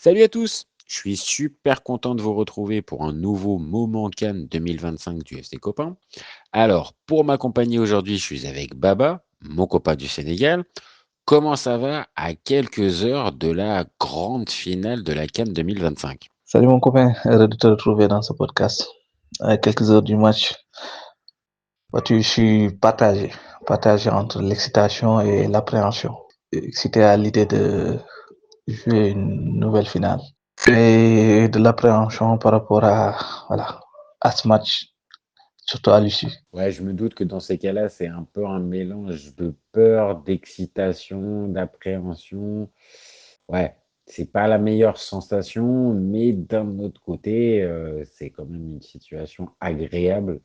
Salut à tous! Je suis super content de vous retrouver pour un nouveau Moment Cannes 2025 du FC Copain. Alors, pour m'accompagner aujourd'hui, je suis avec Baba, mon copain du Sénégal. Comment ça va à quelques heures de la grande finale de la Cannes 2025? Salut mon copain, heureux de te retrouver dans ce podcast. À quelques heures du match, vois-tu, je suis partagé entre l'excitation et l'appréhension. Excité à l'idée de jouer une nouvelle finale. Et de l'appréhension par rapport à ce match, surtout à l'issue. Ouais, je me doute que dans ces cas-là, c'est un peu un mélange de peur, d'excitation, d'appréhension. Ouais, c'est pas la meilleure sensation, mais d'un autre côté, c'est quand même une situation agréable,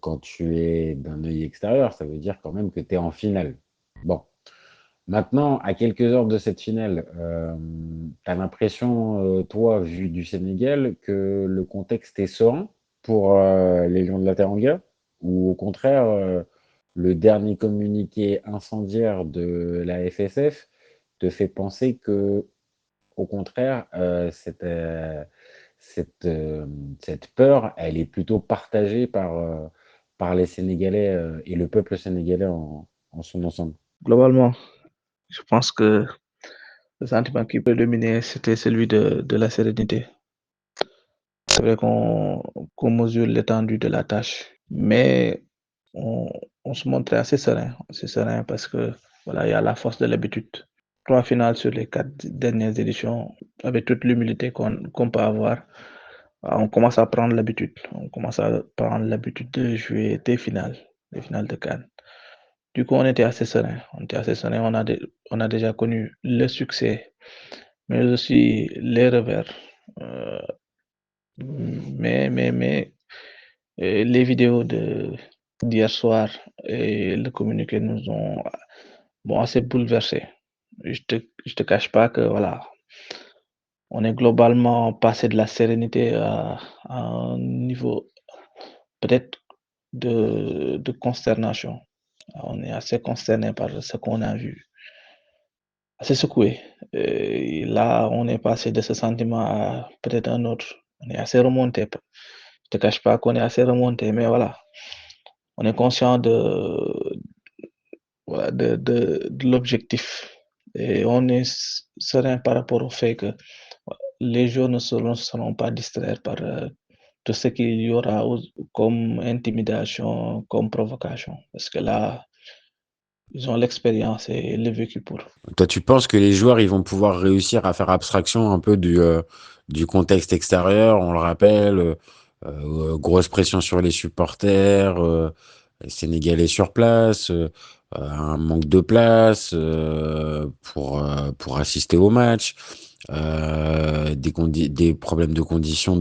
quand tu es d'un œil extérieur. Ça veut dire quand même que tu es en finale. Bon, maintenant, à quelques heures de cette finale, tu as l'impression, toi, vu du Sénégal, que le contexte est serein pour, les Lions de la Teranga? Ou au contraire, le dernier communiqué incendiaire de la FSF te fait penser que, au contraire, cette, cette peur, elle est plutôt partagée par les Sénégalais, et le peuple sénégalais en son ensemble? Globalement, je pense que le sentiment qui prédominait, c'était celui de la sérénité. C'est vrai qu'on mesure l'étendue de la tâche, mais on, on se montrait assez serein parce que voilà, il y a la force de l'habitude. 3 finales sur les 4 dernières éditions, avec toute l'humilité qu'on peut avoir, on commence à prendre l'habitude. On commence à prendre l'habitude de jouer des finales de Cannes. Du coup, on était assez serein. On était assez serein. On a déjà connu le succès, mais aussi les revers. Euh, mais les vidéos d'hier soir et le communiqué nous ont assez bouleversés. Je te cache pas que voilà, on est globalement passé de la sérénité à un niveau peut-être de consternation. On est assez consterné par ce qu'on a vu, assez secoué. Et là, on est passé de ce sentiment à peut-être un autre. On est assez remonté. Je te cache pas qu'on est assez remonté, mais voilà, on est conscient de l'objectif. Et on est serein par rapport au fait que les joueurs ne seront pas distraits par tout ce qu'il y aura comme intimidation, comme provocation. Parce que là, ils ont l'expérience et le vécu pour. Toi, tu penses que les joueurs, ils vont pouvoir réussir à faire abstraction un peu du contexte extérieur? On le rappelle, grosse pression sur les supporters, les Sénégalais sur place, un manque de place pour assister au match, des problèmes de conditions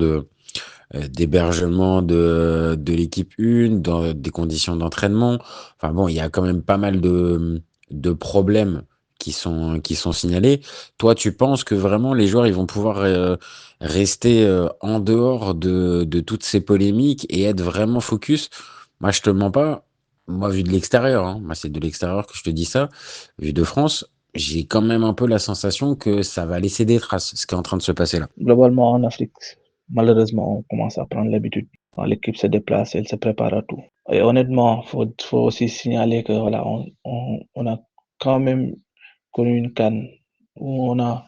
d'hébergement de l'équipe 1, des conditions d'entraînement. Enfin bon, il y a quand même pas mal de problèmes qui sont signalés. Toi, tu penses que vraiment les joueurs ils vont pouvoir rester en dehors de toutes ces polémiques et être vraiment focus? Moi, je te mens pas. Moi, vu de l'extérieur, hein, moi c'est de l'extérieur que je te dis ça, vu de France, j'ai quand même un peu la sensation que ça va laisser des traces, ce qui est en train de se passer là. Globalement, en Afrique, malheureusement, on commence à prendre l'habitude. Quand l'équipe se déplace, elle se prépare à tout. Et honnêtement, faut aussi signaler que voilà, on a quand même connu une CAN où on a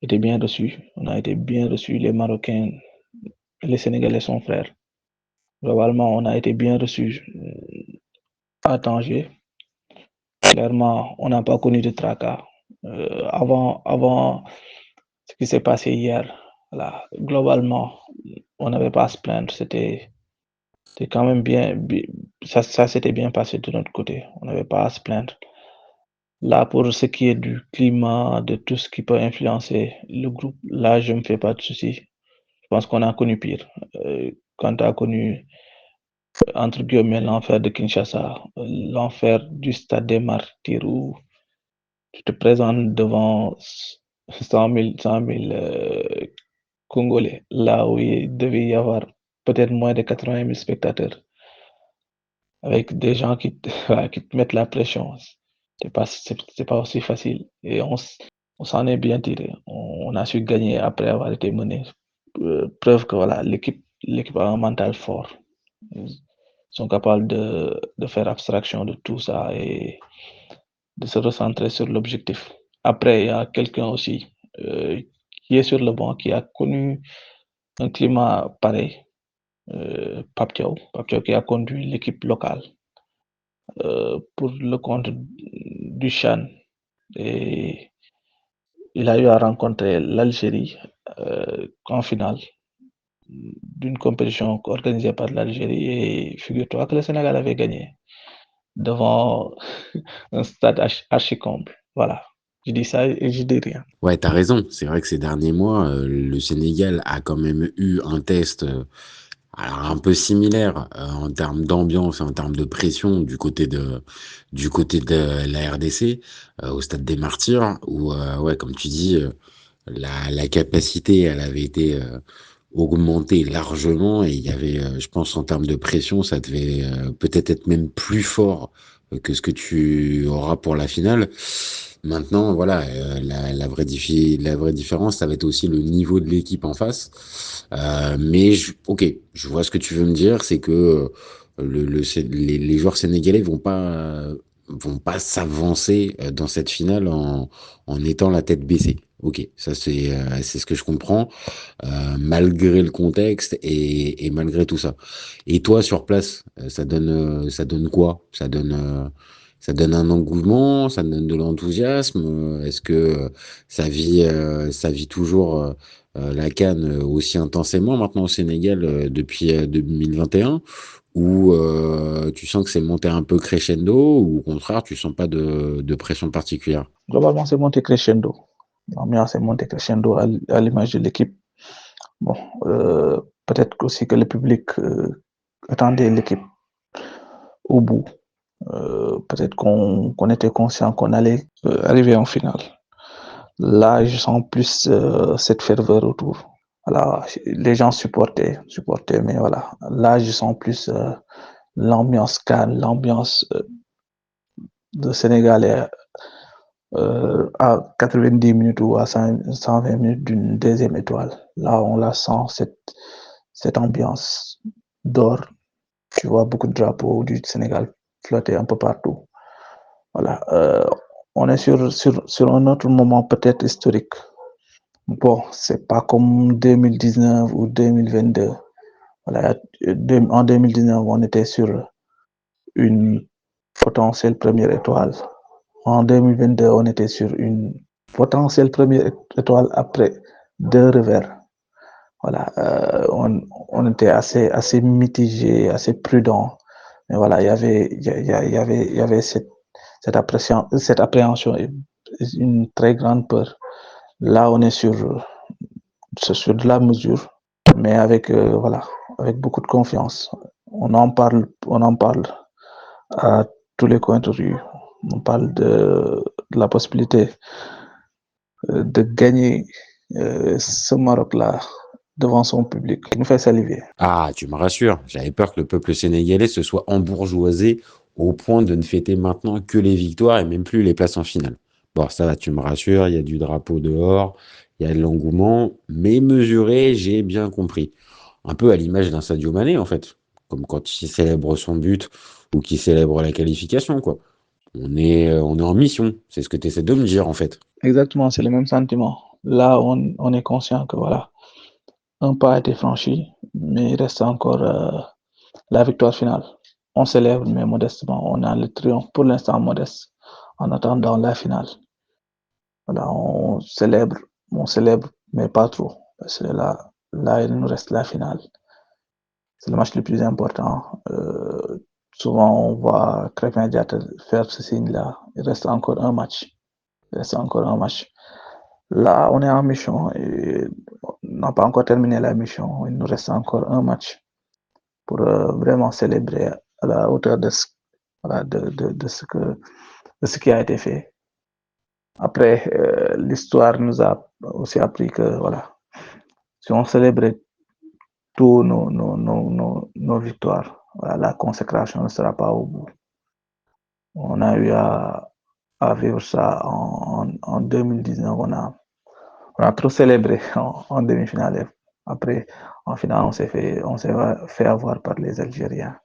été bien reçu. On a été bien reçu. Les Marocains, les Sénégalais sont frères. Globalement, on a été bien reçus à Tanger. Clairement, on n'a pas connu de tracas. Avant ce qui s'est passé hier, voilà, globalement, on n'avait pas à se plaindre. C'était quand même ça s'était bien passé de notre côté. On n'avait pas à se plaindre. Là, pour ce qui est du climat, de tout ce qui peut influencer le groupe, là, je ne me fais pas de soucis. Je pense qu'on a connu pire. Quand tu as connu, entre guillemets, l'enfer de Kinshasa, l'enfer du stade des Martyrs où tu te présentes devant 100 000 Congolais, là où il devait y avoir peut-être moins de 80 000 spectateurs, avec des gens qui te, voilà, qui te mettent la pression. C'est pas aussi facile. Et On s'en est bien tiré. On a su gagner après avoir été mené. Preuve que voilà, l'équipe a un mental fort. Ils sont capables de faire abstraction de tout ça et de se recentrer sur l'objectif. Après, il y a quelqu'un aussi qui est sur le banc, qui a connu un climat pareil, Pape Thiaw. Pape Thiaw qui a conduit l'équipe locale pour le compte du Chan. Et il a eu à rencontrer l'Algérie en finale d'une compétition organisée par l'Algérie et figure-toi que le Sénégal avait gagné devant un stade archi-comble. Voilà, je dis ça et je dis rien. Ouais, t'as raison. C'est vrai que ces derniers mois, le Sénégal a quand même eu un test alors un peu similaire en termes d'ambiance, en termes de pression du côté de la RDC, au Stade des Martyrs, où ouais, comme tu dis, la capacité, elle avait été augmentée largement et il y avait, je pense, en termes de pression, ça devait peut-être être même plus fort que ce que tu auras pour la finale. Maintenant, voilà, la vraie différence, ça va être aussi le niveau de l'équipe en face. Ok, je vois ce que tu veux me dire, c'est que les joueurs sénégalais vont pas s'avancer dans cette finale en étant la tête baissée. Ok, ça c'est ce que je comprends, malgré le contexte et malgré tout ça. Et toi, sur place, ça donne quoi? Ça donne un engouement, ça donne de l'enthousiasme. Est-ce que ça vit toujours la CAN aussi intensément maintenant au Sénégal depuis 2021? Ou tu sens que c'est monté un peu crescendo, ou au contraire, tu sens pas de pression particulière? Globalement, c'est monté crescendo. L'ambiance est montée crescendo à l'image de l'équipe. Bon, peut-être aussi que le public attendait l'équipe au bout. Peut-être qu'on était conscient qu'on allait arriver en finale. Là, je sens plus cette ferveur autour. Voilà, les gens supportaient, mais voilà. Là, je sens plus l'ambiance calme, l'ambiance de Sénégalais à 90 minutes ou à 120 minutes d'une deuxième étoile. Là, on la sent, cette ambiance d'or. Tu vois beaucoup de drapeaux du Sénégal flotter un peu partout. Voilà. On est sur un autre moment peut-être historique. Bon, c'est pas comme 2019 ou 2022. Voilà, en 2019, on était sur une potentielle première étoile. En 2022, on était sur une potentielle première étoile après deux revers. Voilà, on était assez mitigé, assez prudent. Mais voilà, il y avait cette appréhension et une très grande peur. Là, on est sur de la mesure, mais avec, voilà, avec beaucoup de confiance. On en parle à tous les coins de rue. On parle de la possibilité de gagner ce Maroc-là devant son public, qui nous fait saliver. Ah, tu me rassures. J'avais peur que le peuple sénégalais se soit embourgeoisé au point de ne fêter maintenant que les victoires et même plus les places en finale. Bon, ça va, tu me rassures. Il y a du drapeau dehors, il y a de l'engouement, mais mesuré, j'ai bien compris. Un peu à l'image d'un Sadio Mané, en fait. Comme quand il célèbre son but ou qu'il célèbre la qualification, quoi. On est en mission. C'est ce que tu essaies de me dire, en fait. Exactement, c'est le même sentiment. Là, on est conscient que voilà, un pas a été franchi, mais il reste encore la victoire finale. On célèbre, mais modestement. On a le triomphe pour l'instant modeste en attendant la finale. Voilà, on célèbre, mais pas trop. Parce que là, il nous reste la finale. C'est le match le plus important. Souvent, on voit Crépin Diatta faire ce signe-là. Il reste encore un match. Il reste encore un match. Là, on est en mission et on n'a pas encore terminé la mission. Il nous reste encore un match pour vraiment célébrer à la hauteur de voilà, de ce qui a été fait. Après, l'histoire nous a aussi appris que voilà, si on célébrait tous nos victoires, voilà, la consécration ne sera pas au bout. On a eu à vivre ça en 2019. On a trop célébré en demi-finale. Après, en finale, on s'est fait avoir par les Algériens.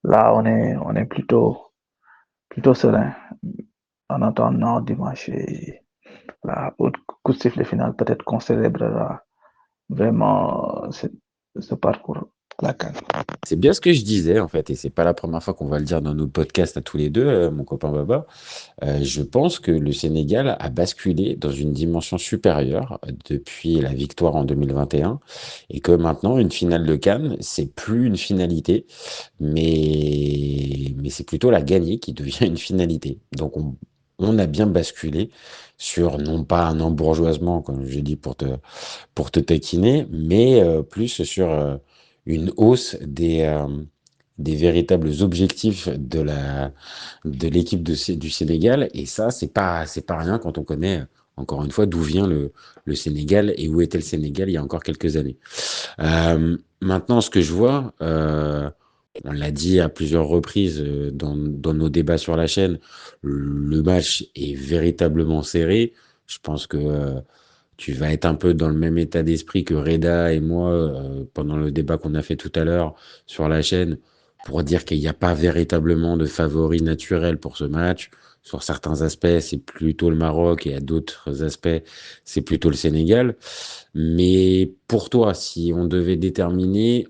Là, on est plutôt serein en attendant dimanche et la coup de sifflet final. Peut-être qu'on célébrera vraiment ce parcours, la CAN. C'est bien ce que je disais, en fait, et c'est pas la première fois qu'on va le dire dans nos podcasts à tous les deux, mon copain Baba. Je pense que le Sénégal a basculé dans une dimension supérieure depuis la victoire en 2021 et que maintenant, une finale de Cannes, c'est plus une finalité, mais c'est plutôt la gagnée qui devient une finalité. Donc, on a bien basculé sur, non pas un embourgeoisement, comme je dis pour te taquiner, mais plus sur une hausse des véritables objectifs de l'équipe du Sénégal. Et ça, c'est pas rien quand on connaît, encore une fois, d'où vient le Sénégal et où était le Sénégal il y a encore quelques années. Maintenant, ce que je vois, on l'a dit à plusieurs reprises dans nos débats sur la chaîne, le match est véritablement serré. Je pense que tu vas être un peu dans le même état d'esprit que Reda et moi pendant le débat qu'on a fait tout à l'heure sur la chaîne pour dire qu'il n'y a pas véritablement de favori naturel pour ce match. Sur certains aspects, c'est plutôt le Maroc et à d'autres aspects, c'est plutôt le Sénégal. Mais pour toi, si on devait déterminer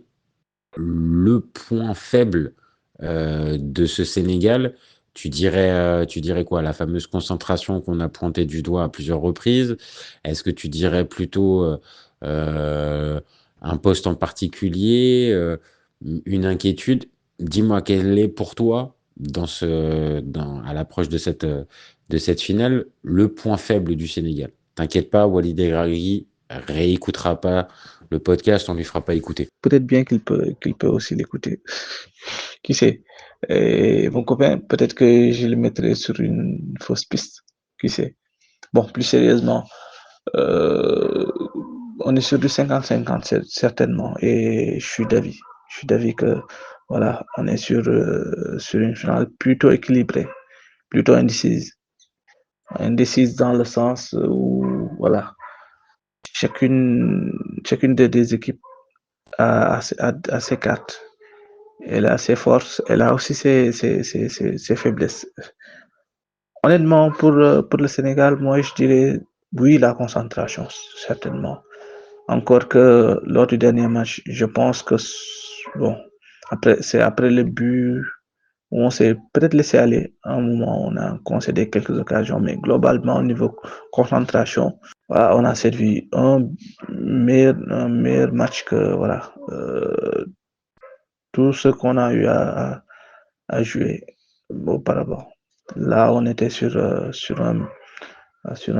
le point faible de ce Sénégal, tu dirais quoi? La fameuse concentration qu'on a pointée du doigt à plusieurs reprises. Est-ce que tu dirais plutôt euh, un poste en particulier, une inquiétude? Dis-moi quel est pour toi, à l'approche de cette finale, le point faible du Sénégal? T'inquiète pas, Walid Regragui réécoutera pas le podcast, on lui fera pas écouter. Peut-être bien qu'il peut aussi l'écouter. Qui sait? Et mon copain, peut-être que je le mettrai sur une fausse piste. Qui sait? Bon, plus sérieusement, euh, on est sur du 50-50 certainement. Et je suis d'avis. Je suis d'avis que voilà, on est sur une finale plutôt équilibrée, plutôt indécise. Indécise dans le sens où voilà, chacune, chacune des équipes a ses cartes. Elle a ses forces, elle a aussi ses faiblesses. Honnêtement, pour le Sénégal, moi, je dirais oui, la concentration, certainement. Encore que lors du dernier match, je pense que, bon, c'est après le but où on s'est peut-être laissé aller. À un moment, on a concédé quelques occasions, mais globalement, au niveau concentration, voilà, on a servi un meilleur match que voilà, tout ce qu'on a eu à jouer auparavant. Là, on était sur un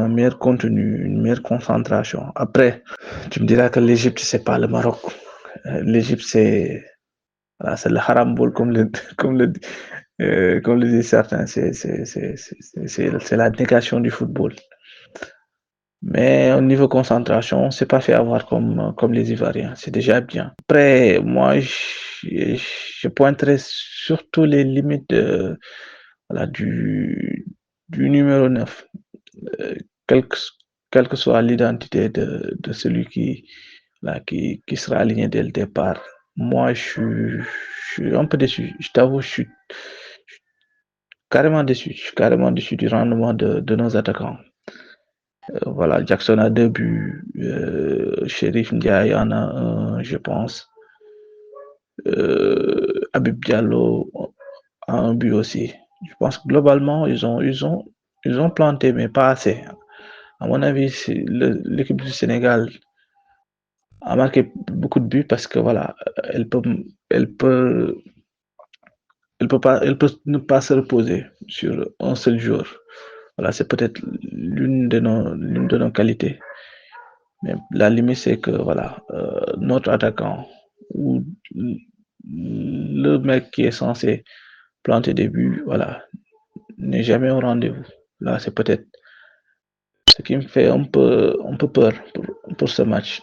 meilleur contenu, une meilleure concentration. Après, tu me diras que l'Égypte, c'est pas le Maroc. L'Égypte, voilà, c'est le haramboul, comme le disent certains. C'est la négation du football. Mais au niveau concentration, on s'est pas fait avoir comme les Ivoiriens. C'est déjà bien. Après, moi, je pointerais surtout les limites voilà, du numéro 9. Euh, quelle, que, quelle que soit l'identité de celui là, qui sera aligné dès le départ. Moi, je suis un peu déçu. Je t'avoue, je suis carrément déçu. Je suis carrément déçu du rendement de nos attaquants. Voilà, Jackson a 2 buts. Sheriff Ndiaye en a un, je pense. Habib Diallo a un but aussi. Je pense que globalement, ils ont planté, mais pas assez. À mon avis, l'équipe du Sénégal a marqué beaucoup de buts parce que voilà, elle peut, elle peut, elle peut ne pas se reposer sur un seul jour. Voilà, c'est peut-être l'une de nos qualités. Mais la limite, c'est que voilà, notre attaquant ou le mec qui est censé planter des buts, voilà, n'est jamais au rendez-vous. Là, c'est peut-être ce qui me fait un peu peur pour ce match.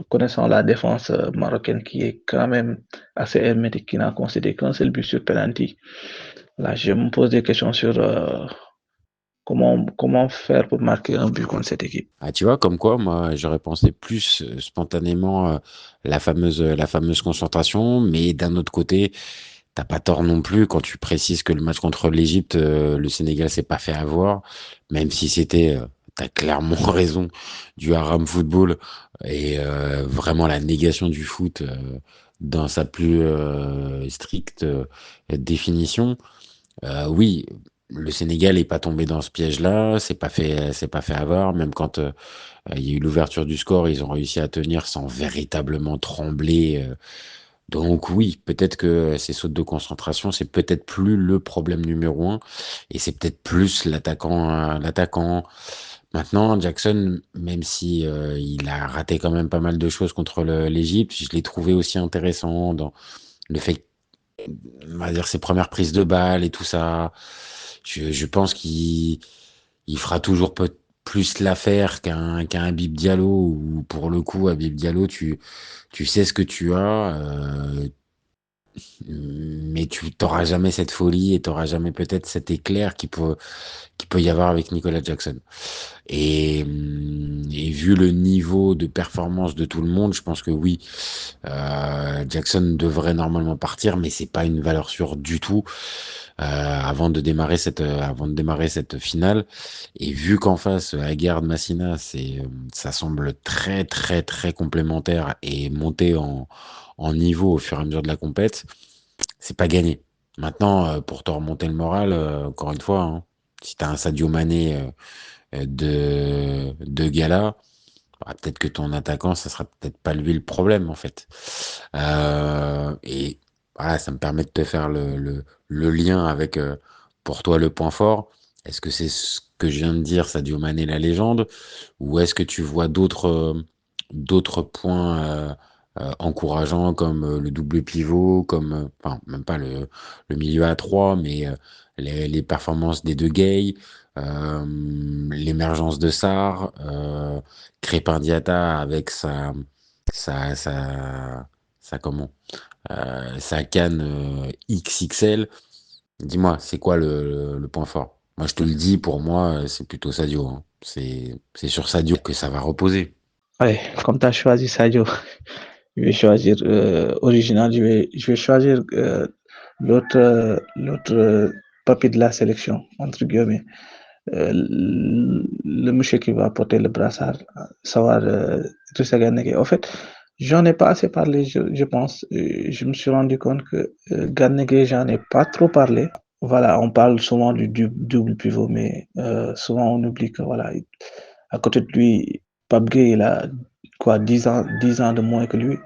Connaissant la défense marocaine qui est quand même assez hermétique, qui n'a concédé qu'un seul but sur penalty. Là, je me pose des questions sur comment faire pour marquer un but contre cette équipe. Ah, tu vois, comme quoi, moi, j'aurais pensé plus spontanément la fameuse concentration, mais d'un autre côté, t'as pas tort non plus quand tu précises que le match contre l'Égypte, le Sénégal s'est pas fait avoir, même si c'était, t'as clairement raison, du haram football et vraiment la négation du foot dans sa plus stricte définition. Oui, le Sénégal est pas tombé dans ce piège-là, c'est pas fait avoir, même quand il y a eu l'ouverture du score, ils ont réussi à tenir sans véritablement trembler. Donc oui, peut-être que ces sautes de concentration, c'est peut-être plus le problème numéro un, et c'est peut-être plus l'attaquant. Maintenant, Jackson, même si il a raté quand même pas mal de choses contre l'Égypte, je l'ai trouvé aussi intéressant dans le fait, on va dire, ses premières prises de balles et tout ça. Je pense qu'il fera toujours plus l'affaire qu'un Habib Diallo, où pour le coup, Habib Diallo, tu sais ce que tu as, mais tu t'auras jamais cette folie et t'auras jamais peut-être cet éclair qui peut y avoir avec Nicolas Jackson. Et vu le niveau de performance de tout le monde, je pense que oui, Jackson devrait normalement partir, mais c'est pas une valeur sûre du tout avant de démarrer cette finale. Et vu qu'en face, Aguerd Massina, ça semble très très très complémentaire et monter en niveau au fur et à mesure de la compète, c'est pas gagné. Maintenant, pour te remonter le moral, encore une fois, hein, si t'as un Sadio Mané de gala, bah, peut-être que ton attaquant, ça sera peut-être pas lui le problème en fait. Et voilà, ça me permet de te faire le lien avec pour toi le point fort. Est-ce que c'est ce que je viens de dire, Sadio Mané la légende, ou est-ce que tu vois d'autres points encourageants comme le double pivot, comme enfin même pas le milieu à 3, mais les performances des deux gays, l'émergence de Sarr, Crépin Diatta avec sa, sa, comment, sa canne XXL. Dis-moi, c'est quoi le point fort? Moi, je te le dis, pour moi, c'est plutôt Sadio, hein. C'est sur Sadio que ça va reposer. Ouais, comme tu as choisi Sadio, je vais choisir original, je vais choisir l'autre papier de la sélection, entre guillemets. Le monsieur qui va porter le brassard, savoir Idrissa Gana Gueye. En fait, j'en ai pas assez parlé, je pense. Je me suis rendu compte que Gana Gueye, j'en ai pas trop parlé. Voilà, on parle souvent du double pivot, mais souvent on oublie que voilà, à côté de lui, Pape Gueye, il a quoi, 10 ans de moins que lui,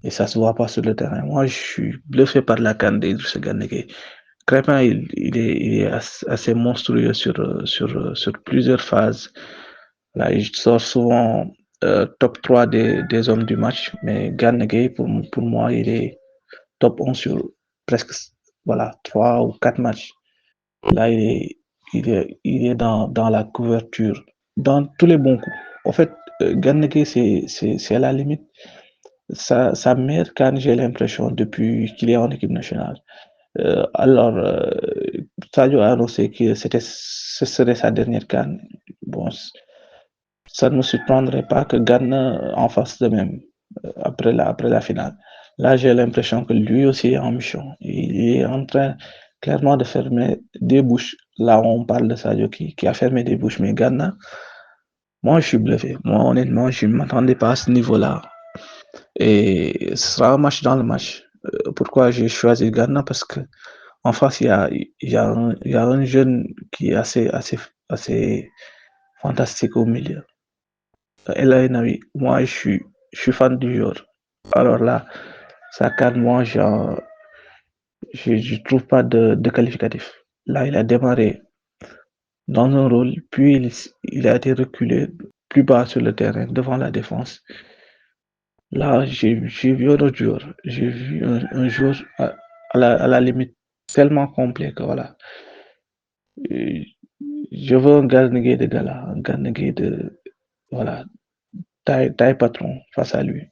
et ça se voit pas sur le terrain. Moi, je suis bluffé par la canne d'Idrissa Gana Gueye. Crépin, il est assez monstrueux sur plusieurs phases. Là, il sort souvent top 3 des hommes du match, mais Gana Gueye, pour moi, il est top 1 sur presque voilà, 3 ou 4 matchs. Là, il est dans la couverture, dans tous les bons coups. En fait, Gana Gueye, c'est à la limite sa meilleure canne, j'ai l'impression, depuis qu'il est en équipe nationale. Alors, Sadio a annoncé que ce serait sa dernière CAN. Bon, ça ne me surprendrait pas que Ghana en fasse de même après la finale. Là, j'ai l'impression que lui aussi est en mission. Il est en train clairement de fermer des bouches. Là, on parle de Sadio qui a fermé des bouches, mais Ghana, moi, je suis bluffé. Moi, honnêtement, je ne m'attendais pas à ce niveau-là. Et ce sera un match dans le match. Pourquoi j'ai choisi Ghana? Parce que en face, il y a un jeune qui est assez fantastique au milieu. El Ainaoui, moi, je suis fan du joueur. Alors là, ça calme, moi, je trouve pas de qualificatif. Là, il a démarré dans un rôle, puis il a été reculé plus bas sur le terrain, devant la défense. Là, j'ai vu un autre joueur. J'ai vu un joueur à la limite tellement complet que voilà. Euh, Je veux un Gana Gueye de gala, un Gana Gueye de voilà, taille patron face à lui,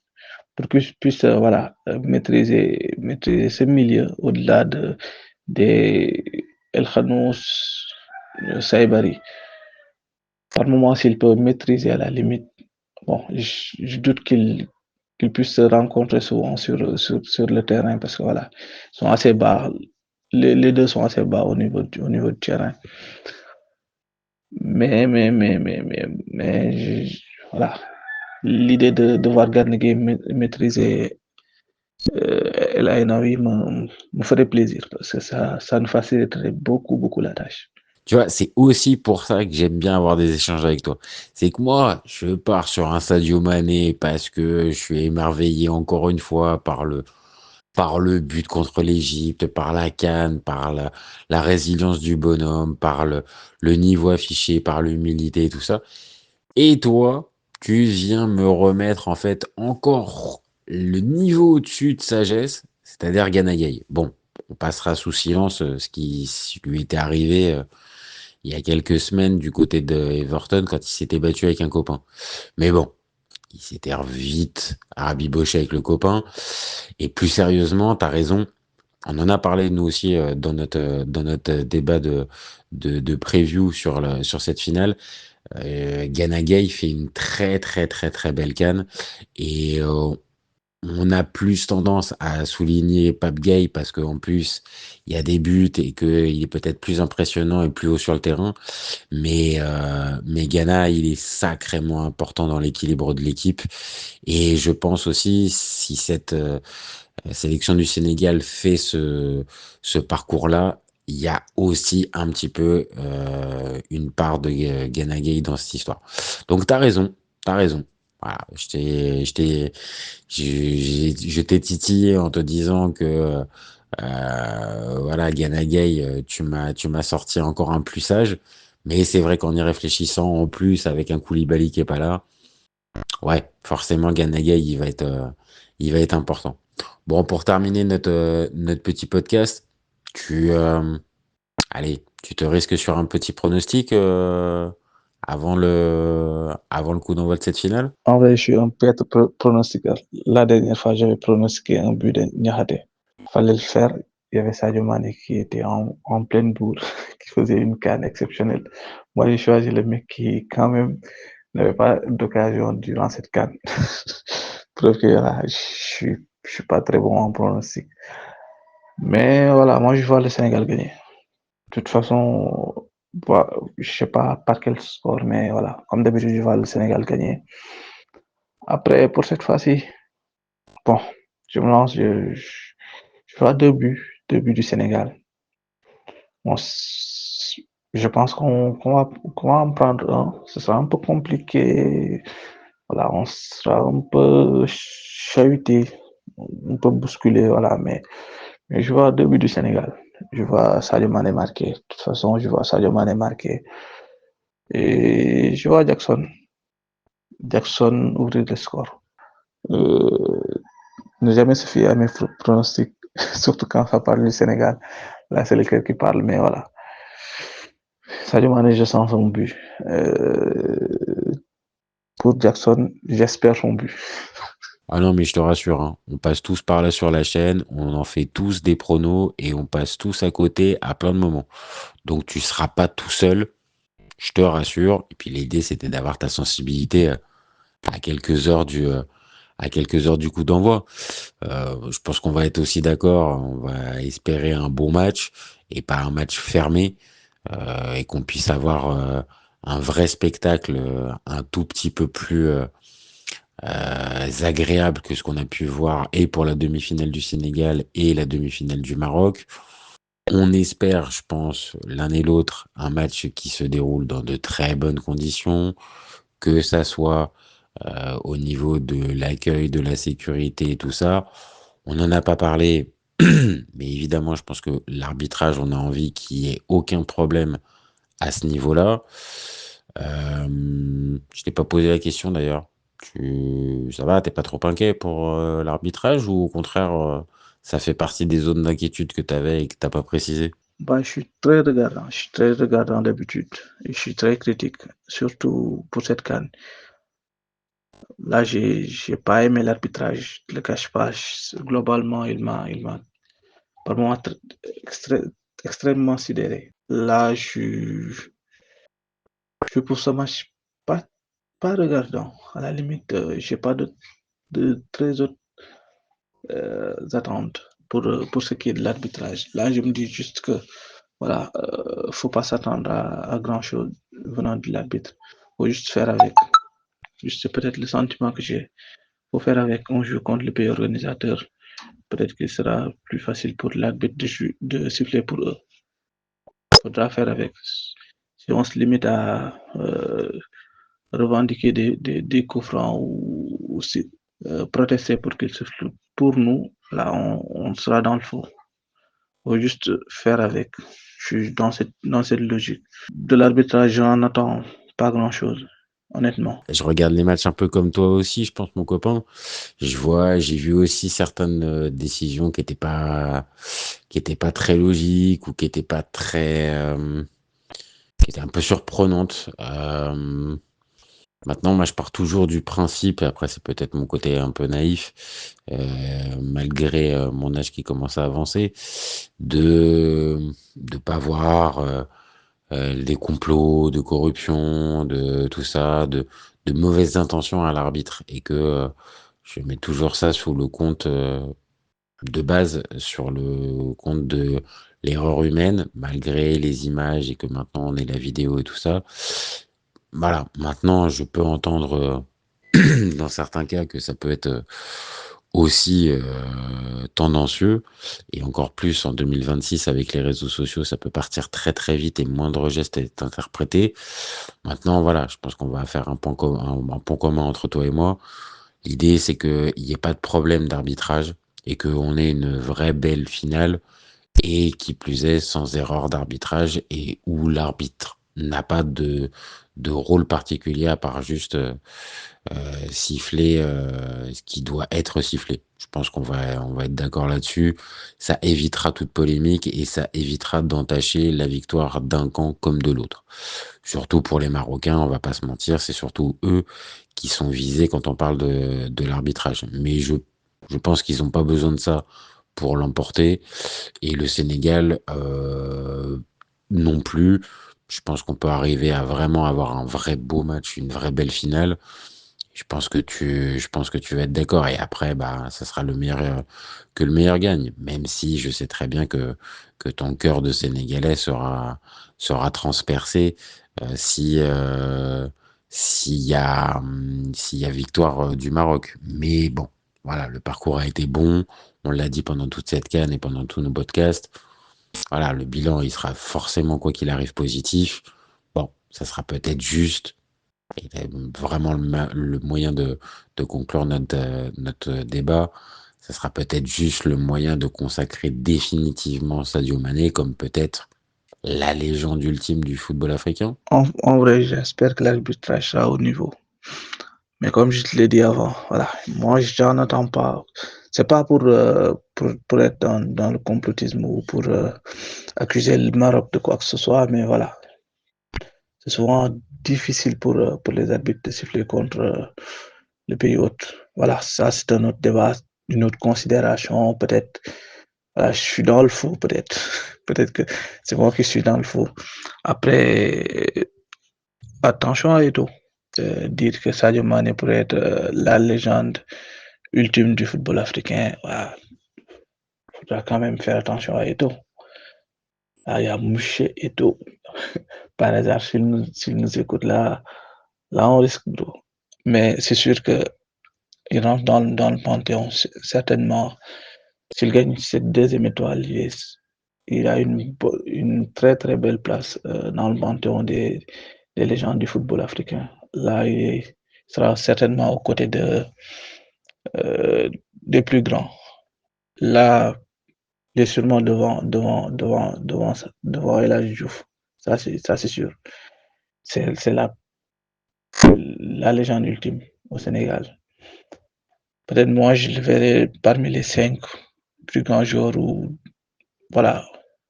pour que je puisse voilà, maîtriser ce milieu au-delà des El Khanous, Saibari. Par moment, s'il peut maîtriser à la limite, bon, je doute qu'il puisse se rencontrer souvent sur le terrain parce que voilà, ils sont assez bas. Les deux sont assez bas au niveau du terrain. Mais voilà, l'idée de voir Garnegay maîtriser El Ainaoui me ferait plaisir parce que ça nous faciliterait beaucoup la tâche. Tu vois, c'est aussi pour ça que j'aime bien avoir des échanges avec toi. C'est que moi, je pars sur un Sadio Mané parce que je suis émerveillé encore une fois par le but contre l'Égypte, par la CAN, par la résilience du bonhomme, par le niveau affiché, par l'humilité et tout ça. Et toi, tu viens me remettre en fait encore le niveau au-dessus de sagesse, c'est-à-dire Ganagay. Bon, on passera sous silence ce qui lui était arrivé il y a quelques semaines du côté de Everton quand il s'était battu avec un copain. Mais bon, il s'était vite rabiboché avec le copain. Et plus sérieusement, t'as raison. On en a parlé nous aussi dans notre débat de preview sur cette finale. Gana Gueye fait une très belle canne et on a plus tendance à souligner Pape Gueye parce qu'en plus il y a des buts et qu'il est peut-être plus impressionnant et plus haut sur le terrain. Mais Ghana, il est sacrément important dans l'équilibre de l'équipe. Et je pense aussi, si cette sélection du Sénégal fait ce parcours-là, il y a aussi un petit peu une part de Ghana Gueye dans cette histoire. Donc t'as raison, t'as raison. Voilà, je t'ai titillé en te disant que voilà, Gana Gueye, tu m'as sorti encore un plus sage. Mais c'est vrai qu'en y réfléchissant, en plus, avec un Koulibaly qui est pas là, ouais, forcément, Gana Gueye, il va être important. Bon, pour terminer notre petit podcast, tu, allez, tu te risques sur un petit pronostic avant le coup d'envoi de cette finale? En vrai, je suis un piètre pronostiqueur. La dernière fois, j'avais pronostiqué un but de Niakhaté. Fallait le faire. Il y avait Sadio Mané qui était en pleine bourre, qui faisait une canne exceptionnelle. Moi, j'ai choisi le mec qui, quand même, n'avait pas d'occasion durant cette canne. Preuve que voilà, je suis pas très bon en pronostic. Mais voilà, moi, je vois le Sénégal gagner. De toute façon, voilà, je sais pas par quel score, mais voilà, comme d'habitude, je vois le Sénégal gagner. Après, pour cette fois-ci, bon, je me lance, je vois deux buts du Sénégal. Bon, je pense qu'on va en prendre un. Ce sera un peu compliqué. Voilà, on sera un peu chahuté, un peu bousculé, voilà, mais je vois deux buts du Sénégal. Je vois Sadio Mané marqué. De toute façon, je vois Sadio Mané marqué. Et je vois Jackson ouvrir le score. Euh, Ne jamais se fier à mes pronostics, surtout quand ça parle du Sénégal. Là, c'est le cœur qui parle, mais voilà. Sadio Mané, je sens son but. Pour Jackson, j'espère son but. Ah non, mais je te rassure, hein, on passe tous par là sur la chaîne, on en fait tous des pronos et on passe tous à côté à plein de moments. Donc tu seras pas tout seul, je te rassure. Et puis l'idée, c'était d'avoir ta sensibilité à quelques heures à quelques heures du coup d'envoi. Je pense qu'on va être aussi d'accord, on va espérer un bon match et pas un match fermé et qu'on puisse avoir un vrai spectacle un tout petit peu plus agréable que ce qu'on a pu voir et pour la demi-finale du Sénégal et la demi-finale du Maroc. On espère, je pense, l'un et l'autre, un match qui se déroule dans de très bonnes conditions, que ça soit au niveau de l'accueil, de la sécurité et tout ça. On n'en a pas parlé, mais évidemment, je pense que l'arbitrage, on a envie qu'il n'y ait aucun problème à ce niveau-là. Je t'ai pas posé la question d'ailleurs. Ça va, t'es pas trop inquiet pour l'arbitrage ou au contraire, ça fait partie des zones d'inquiétude que tu avais et que t'as pas précisé? Bah, je suis très regardant d'habitude et je suis très critique, surtout pour cette canne. Là, j'ai pas aimé l'arbitrage, je le cache pas. Globalement, il m'a par moments extrêmement sidéré. Là, je suis pour ce match pas regardant. À la limite, j'ai pas de très autres attentes pour ce qui est de l'arbitrage. Là, je me dis juste que voilà, faut pas s'attendre à grand-chose venant de l'arbitre. Faut juste faire avec. Juste, c'est peut-être le sentiment que j'ai. Faut faire avec. On joue contre le pays organisateur. Peut-être qu'il sera plus facile pour l'arbitre de siffler pour eux. Faudra faire avec. Si on se limite à revendiquer des coups francs ou protester pour qu'ils sifflent pour nous, là, on sera dans le faux. Faut juste faire avec. Je suis dans cette logique. De l'arbitrage, j'en attends pas grand-chose, honnêtement. Je regarde les matchs un peu comme toi aussi, je pense, mon copain. J'ai vu aussi certaines décisions qui étaient pas très logiques ou qui étaient pas très, qui étaient un peu surprenantes. Maintenant, moi, je pars toujours du principe, et après, c'est peut-être mon côté un peu naïf, malgré mon âge qui commence à avancer, de pas voir des complots de corruption, de tout ça, de mauvaises intentions à l'arbitre, et que je mets toujours ça sous le compte de base, sur le compte de l'erreur humaine, malgré les images et que maintenant on ait la vidéo et tout ça. Voilà, maintenant je peux entendre dans certains cas que ça peut être aussi tendancieux, et encore plus en 2026 avec les réseaux sociaux, ça peut partir très très vite et moindre geste est interprété. Maintenant, voilà, je pense qu'on va faire un point commun entre toi et moi. L'idée, c'est qu'il n'y ait pas de problème d'arbitrage et qu'on ait une vraie belle finale, et qui plus est sans erreur d'arbitrage, et où l'arbitre n'a pas de rôle particulier à part juste siffler ce qui doit être sifflé. Je pense on va être d'accord là-dessus. Ça évitera toute polémique et ça évitera d'entacher la victoire d'un camp comme de l'autre. Surtout pour les Marocains, on va pas se mentir, c'est surtout eux qui sont visés quand on parle de l'arbitrage. Mais je pense qu'ils n'ont pas besoin de ça pour l'emporter. Et le Sénégal non plus. Je pense qu'on peut arriver à vraiment avoir un vrai beau match, une vraie belle finale. Je pense que tu vas être d'accord. Et après, bah, ça sera le meilleur, que le meilleur gagne. Même si je sais très bien que ton cœur de Sénégalais sera transpercé si, s'il y a victoire du Maroc. Mais bon, voilà, le parcours a été bon. On l'a dit pendant toute cette CAN et pendant tous nos podcasts. Voilà, le bilan, il sera forcément, quoi qu'il arrive, positif. Bon, ça sera peut-être juste, et vraiment le moyen de conclure notre débat, ça sera peut-être juste le moyen de consacrer définitivement Sadio Mané comme peut-être la légende ultime du football africain. En vrai, j'espère que l'arbitrage sera au niveau. Mais comme je te l'ai dit avant, voilà, moi, j'en attends pas. C'est pas pour être dans le complotisme ou pour accuser le Maroc de quoi que ce soit, mais voilà, c'est souvent difficile pour les arbitres de siffler contre le pays hôte. Voilà, ça, c'est un autre débat, une autre considération. Peut-être, voilà, je suis dans le faux, peut-être. Peut-être que c'est moi qui suis dans le faux. Après, attention à Eto. Dire que Sadio Mané pourrait être la légende ultime du football africain, voilà, faudra quand même faire attention à Eto. Ah, il y a Mouché Eto. Par hasard, s'il nous écoute là, on risque de. Mais c'est sûr qu'il rentre dans le panthéon, certainement. S'il gagne cette deuxième étoile, il a une très très belle place dans le panthéon des légendes du football africain. Là, il sera certainement aux côtés des plus grands. Là, il est sûrement devant El Hadji Diouf. Ça, c'est sûr. C'est la légende ultime au Sénégal. Peut-être moi, je le verrai parmi les 5 plus grands joueurs, ou voilà,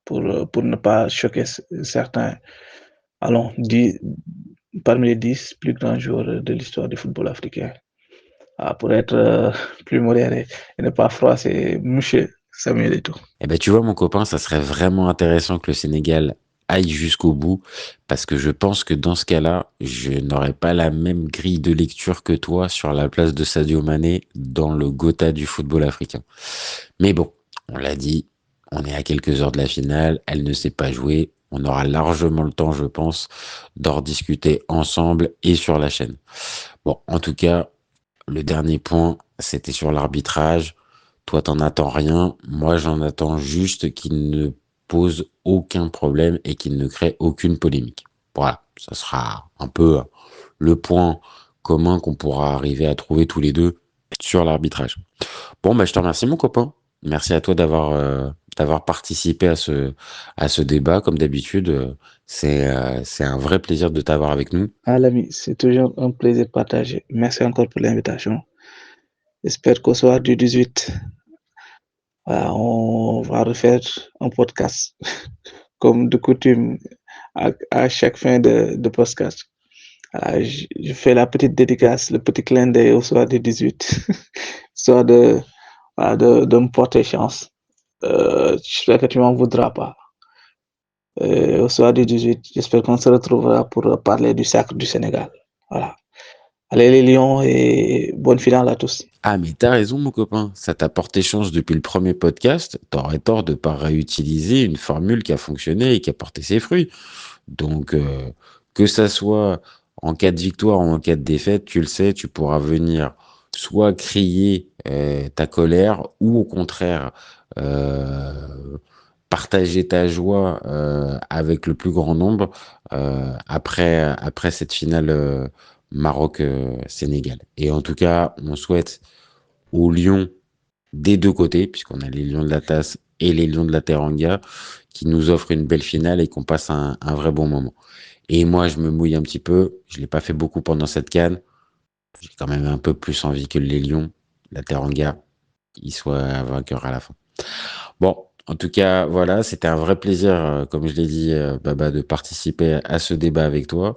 pour ne pas choquer certains. Allons, parmi les 10 plus grands joueurs de l'histoire du football africain. Ah, pour être plus modéré et ne pas froisser Mouché. Samuel Eto'o. Eh ben, tu vois, mon copain, ça serait vraiment intéressant que le Sénégal aille jusqu'au bout, parce que je pense que dans ce cas-là, je n'aurais pas la même grille de lecture que toi sur la place de Sadio Mané dans le Gotha du football africain. Mais bon, on l'a dit, on est à quelques heures de la finale, elle ne s'est pas jouée. On aura largement le temps, je pense, d'en rediscuter ensemble et sur la chaîne. Bon, en tout cas, le dernier point, c'était sur l'arbitrage. Toi, t'en attends rien. Moi, j'en attends juste qu'il ne pose aucun problème et qu'il ne crée aucune polémique. Voilà, ça sera un peu le point commun qu'on pourra arriver à trouver tous les deux sur l'arbitrage. Bon, bah, je te remercie, mon copain. Merci à toi d'avoir participé à ce débat. Comme d'habitude, c'est un vrai plaisir de t'avoir avec nous. Ah, l'ami, c'est toujours un plaisir partagé. Merci encore pour l'invitation. J'espère qu'au soir du 18, voilà, on va refaire un podcast comme de coutume à chaque fin de podcast. Voilà, je fais la petite dédicace, le petit clin d'œil au soir du 18, soit voilà, de me porter chance. J'espère que tu m'en voudras pas. Au soir du 18, j'espère qu'on se retrouvera pour parler du sacre du Sénégal. Voilà. Allez les Lions et bonne finale à tous. Ah, mais t'as raison, mon copain. Ça t'a porté chance depuis le premier podcast. T'aurais tort de pas réutiliser une formule qui a fonctionné et qui a porté ses fruits. Donc, que ça soit en cas de victoire ou en cas de défaite, tu le sais, tu pourras venir soit crier ta colère ou au contraire partager ta joie avec le plus grand nombre après cette finale Maroc-Sénégal. Et en tout cas, on souhaite aux Lions des deux côtés, puisqu'on a les Lions de la Tasse et les Lions de la Teranga, qui nous offrent une belle finale et qu'on passe un vrai bon moment. Et moi, je me mouille un petit peu. Je l'ai pas fait beaucoup pendant cette CAN. J'ai quand même un peu plus envie que les Lions, la Teranga, ils soient vainqueurs à la fin. Bon, en tout cas, voilà, c'était un vrai plaisir, comme je l'ai dit, Baba, de participer à ce débat avec toi.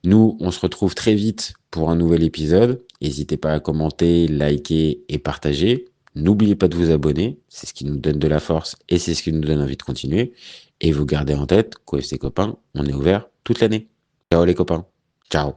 Nous, on se retrouve très vite pour un nouvel épisode. N'hésitez pas à commenter, liker et partager. N'oubliez pas de vous abonner, c'est ce qui nous donne de la force et c'est ce qui nous donne envie de continuer. Et vous gardez en tête qu'au FC Copain, on est ouvert toute l'année. Ciao les copains. Ciao.